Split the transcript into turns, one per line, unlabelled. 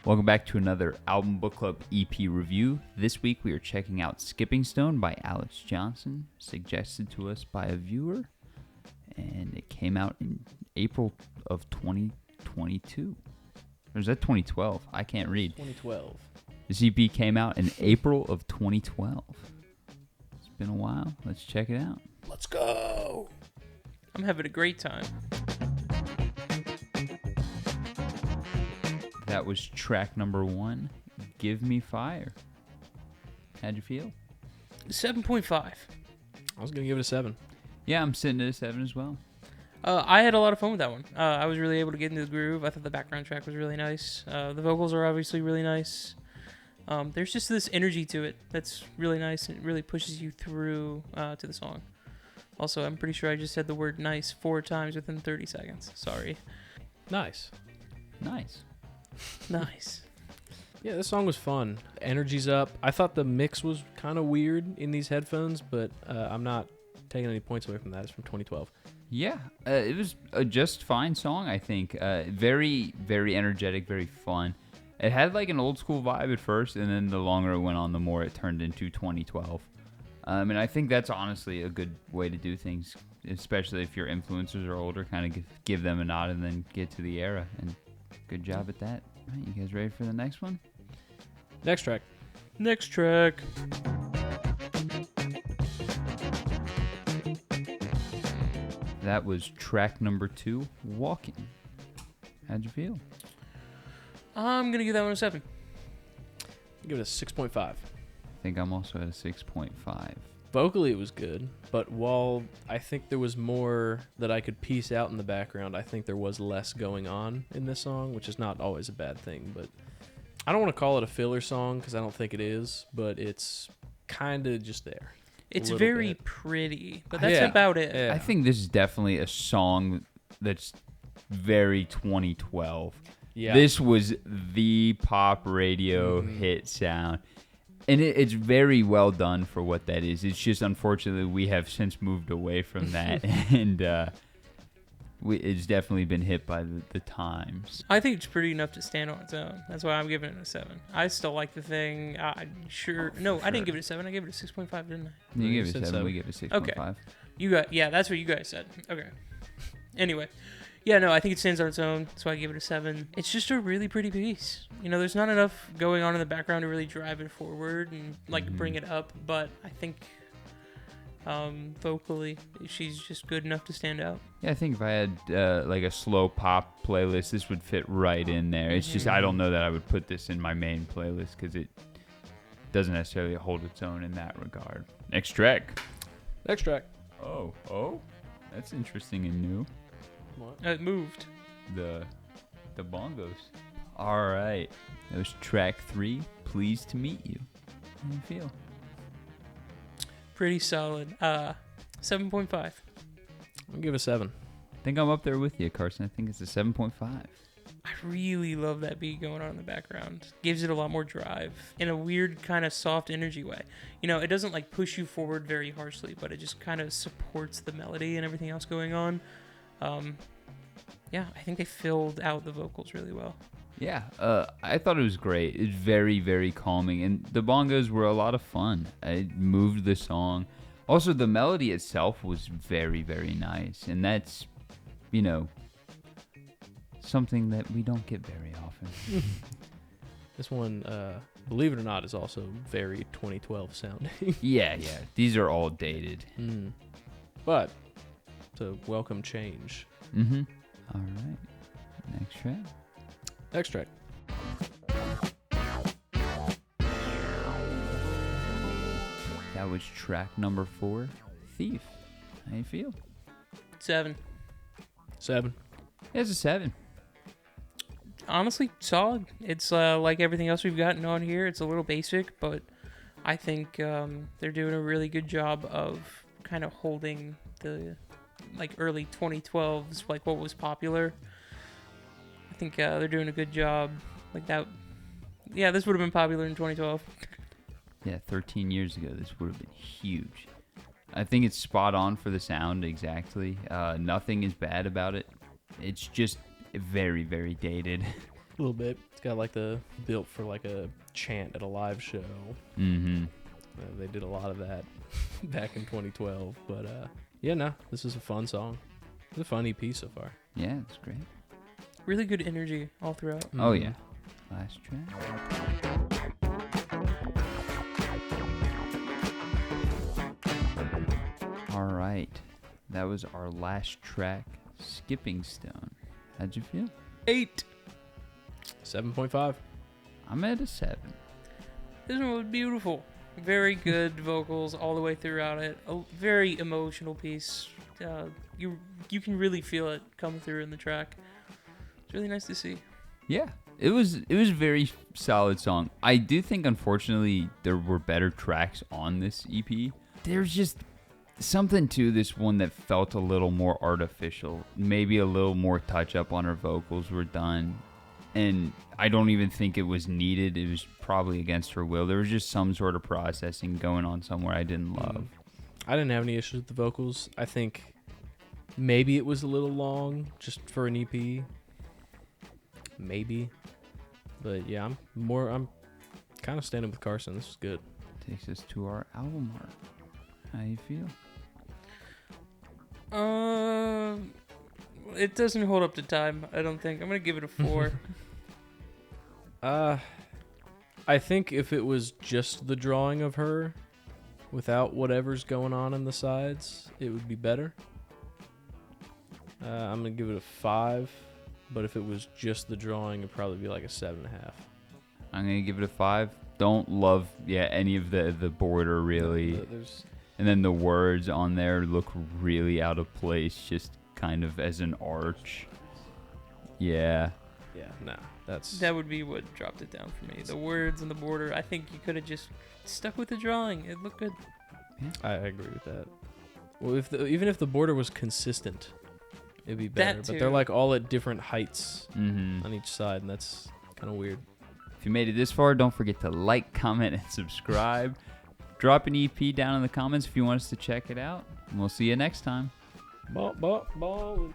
Welcome back to another Album Book Club EP review. This week we are checking out Skipping Stone by Alexz Johnson, suggested to us by a viewer, and it came out in April of 2022. Or is that 2012? I can't read.
2012.
This EP came out in April of 2012. It's been a while. Let's check it out.
Let's go!
I'm having a great time.
That was track number 1, Give Me Fire. How'd you feel?
7.5.
I was going to give it a 7.
Yeah, I'm sitting at a 7 as well.
I had a lot of fun with that one. I was really able to get into the groove. I thought the background track was really nice. The vocals are obviously really nice. There's just this energy to it that's really nice, and it really pushes you through to the song. Also, I'm pretty sure I just said the word nice 4 times within 30 seconds. Sorry.
Nice.
Nice.
Nice.
Yeah, this song was fun. Energy's up. I thought the mix was kind of weird in these headphones, but I'm not taking any points away from that. It's from 2012.
Yeah, it was a just fine song, I think. Very, very energetic, very fun. It had like an old school vibe at first, and then the longer it went on, the more it turned into 2012. And I think that's honestly a good way to do things, especially if your influencers are older, kind of give them a nod and then get to the era. And good job at that. All right, you guys ready for the next one?
Next track.
Next track.
That was track number 2, Walking. How'd you feel?
I'm going to give that one a 7.
Give it a 6.5.
I think I'm also at a 6.5.
Vocally, it was good, but while I think there was more that I could piece out in the background, I think there was less going on in this song, which is not always a bad thing, but I don't want to call it a filler song because I don't think it is, but it's kind of just there.
It's very pretty, but that's
Yeah.
about it.
Yeah.
I think this is definitely a song that's very 2012.
Yeah.
This was the pop radio hit sound. And it's very well done for what that is. It's just, unfortunately, we have since moved away from that. And it's definitely been hit by the times.
I think it's pretty enough to stand on its own. That's why I'm giving it a 7. I still like the thing. I didn't give it a 7. I gave it a 6.5, didn't I?
You gave it
said
a 7, we gave it a 6.5.
Okay. Yeah, that's what you guys said. Okay. Anyway. Yeah, no, I think it stands on its own, so I give it a 7. It's just a really pretty piece. You know, there's not enough going on in the background to really drive it forward and, bring it up, but I think vocally, she's just good enough to stand out.
Yeah, I think if I had a slow pop playlist, this would fit right in there. It's just, I don't know that I would put this in my main playlist because it doesn't necessarily hold its own in that regard. Next track.
Next track.
Oh, that's interesting and new.
What?
It moved.
The bongos. All right, that was track 3, Pleased to Meet You. How do you feel?
Pretty solid. 7.5.
I'll give it a 7.
I think I'm up there with you, Carson. I think it's a 7.5.
I really love that beat going on in the background. Gives it a lot more drive in a weird kind of soft energy way. You know, it doesn't push you forward very harshly, but it just kind of supports the melody and everything else going on. I think they filled out the vocals really well.
Yeah, I thought it was great. It's very, very calming, and the bongos were a lot of fun. It moved the song. Also, the melody itself was very, very nice, and that's, something that we don't get very often.
This one, believe it or not, is also very 2012 sounding.
Yeah. These are all dated.
But it's a welcome change.
Mm-hmm. All right. Next track.
Next track.
That was track number 4, Thief. How you feel?
7.
7.
It's a 7.
Honestly, solid. It's like everything else we've gotten on here. It's a little basic, but I think they're doing a really good job of kind of holding the early 2012s, what was popular. I think they're doing a good job that. Yeah, this would have been popular in 2012.
Yeah, 13 years ago, this would have been huge. I think it's spot on for the sound, exactly. Nothing is bad about it. It's just very, very dated.
A little bit. It's got like the built for like a chant at a live show.
Mm-hmm.
They did a lot of that back in 2012. But yeah, no, this is a fun song. It's a fun EP so far.
Yeah, it's great.
Really good energy all throughout.
Oh, yeah. Last track. All right. That was our last track, Skipping Stone. How'd you feel?
8.
7.5.
I'm at a 7.
This one was beautiful. Very good vocals all the way throughout it. A very emotional piece. You can really feel it come through in the track. It's really nice to see.
Yeah. It was a very solid song. I do think, unfortunately, there were better tracks on this EP. There's just something to this one that felt a little more artificial. Maybe a little more touch up on her vocals were done. And I don't even think it was needed. It was probably against her will. There was just some sort of processing going on somewhere I didn't love.
I didn't have any issues with the vocals. I think maybe it was a little long just for an EP. Maybe. But yeah, I'm kind of standing with Carson. This is good.
Takes us to our album art. How you feel?
It doesn't hold up to time, I don't think. I'm going to give it a 4.
I think if it was just the drawing of her without whatever's going on in the sides, it would be better. I'm going to give it a 5, but if it was just the drawing, it'd probably be like a 7.5.
I'm going to give it a 5. Don't love, any of the border, really. And then the words on there look really out of place, just kind of as an arch. Yeah.
Yeah, nah.
That would be what dropped it down for me. The words and the border. I think you could have just stuck with the drawing. It looked good.
Yeah.
I agree with that. Well, even if the border was consistent, it'd be better. But they're like all at different heights on each side, and that's kind of weird.
If you made it this far, don't forget to like, comment, and subscribe. Drop an EP down in the comments if you want us to check it out. And we'll see you next time.
Ball.